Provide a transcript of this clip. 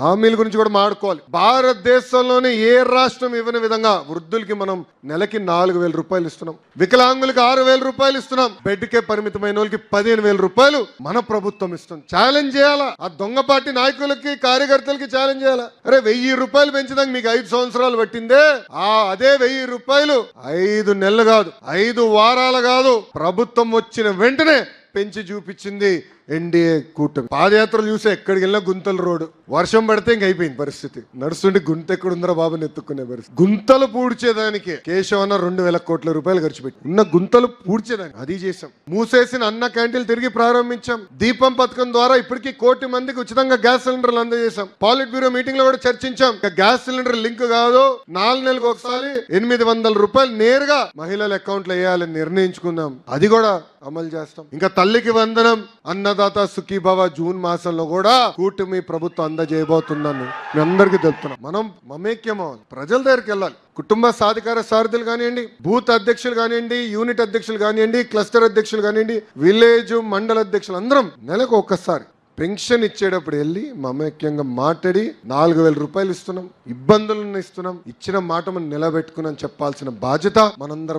హామీల గురించి కూడా మాట్లాడుకోవాలి. భారతదేశంలోనే ఏ రాష్ట్రం ఇవ్వని విధంగా వృద్ధులకి మనం నెలకి 4,000 రూపాయలు ఇస్తున్నాం, వికలాంగులకి 6,000 రూపాయలు ఇస్తున్నాం, బెడ్కే పరిమితమైన వాళ్ళకి 15,000 రూపాయలు మన ప్రభుత్వం ఇస్తుంది. ఛాలెంజ్ చేయాలా ఆ దొంగ పార్టీ నాయకులకి, కార్యకర్తలకి ఛాలెంజ్ చేయాలా? అరే 1,000 రూపాయలు పెంచడానికి మీకు 5 సంవత్సరాలు పట్టిందే, అదే 1,000 రూపాయలు 5 నెలలు కాదు, 5 వారాలు కాదు, ప్రభుత్వం వచ్చిన వెంటనే పెంచి చూపించింది ఎన్డీఏ కూటమి. పాదయాత్రలు చూసే ఎక్కడికి వెళ్ళినా గుంతల రోడ్డు, వర్షం పడితే ఇంక అయిపోయింది పరిస్థితి. నడుస్తుంటే గుంత ఎక్కడుందరా బాబుని ఎత్తుక్కునే పరిస్థితి. గుంతలు పూడ్చేదానికి కేశవన్న 2,000 కోట్ల రూపాయలు ఖర్చు పెట్టి ఉన్న గుంతలు పూడ్చేదానికి అది చేశాం. మూసేసిన అన్న క్యాంటీన్లు తిరిగి ప్రారంభించాం. దీపం పథకం ద్వారా ఇప్పటికీ 1 కోటి మందికి ఉచితంగా గ్యాస్ సిలిండర్లు అందజేశాం. పాలిట్ బ్యూరో మీటింగ్ లో కూడా చర్చించాం. గ్యాస్ సిలిండర్ లింక్ కాదు, 4 నెలలకు ఒకసారి 800 రూపాయలు నేరుగా మహిళల అకౌంట్ లో వేయాలని నిర్ణయించుకున్నాం. అది కూడా అమలు చేస్తాం. ఇంకా తల్లికి వందనం, అన్నదాత సుఖీభవ జూన్ మాసంలో కూడా కూటమి ప్రభుత్వం అందజేయబోతుందని మీ అందరికీ తెలుపుతున్నాం. మనం మమేక్యం అవ్వాలి, ప్రజల దగ్గరికి వెళ్ళాలి. కుటుంబ సాధికార సారథులు కానివ్వండి, బూత్ అధ్యక్షులు కానివ్వండి, యూనిట్ అధ్యక్షులు కానివ్వండి, క్లస్టర్ అధ్యక్షులు కానివ్వండి, విలేజ్ మండల అధ్యక్షులు అందరం నెలకు ఒక్కసారి పెన్షన్ ఇచ్చేటప్పుడు వెళ్ళి మమేక్యంగా మాట్లాడి 4,000 రూపాయలు ఇస్తున్నాం, ఇబ్బందులను ఇస్తున్నాం, ఇచ్చిన మాట మనం నిలబెట్టుకున్నాం చెప్పాల్సిన బాధ్యత మనందరం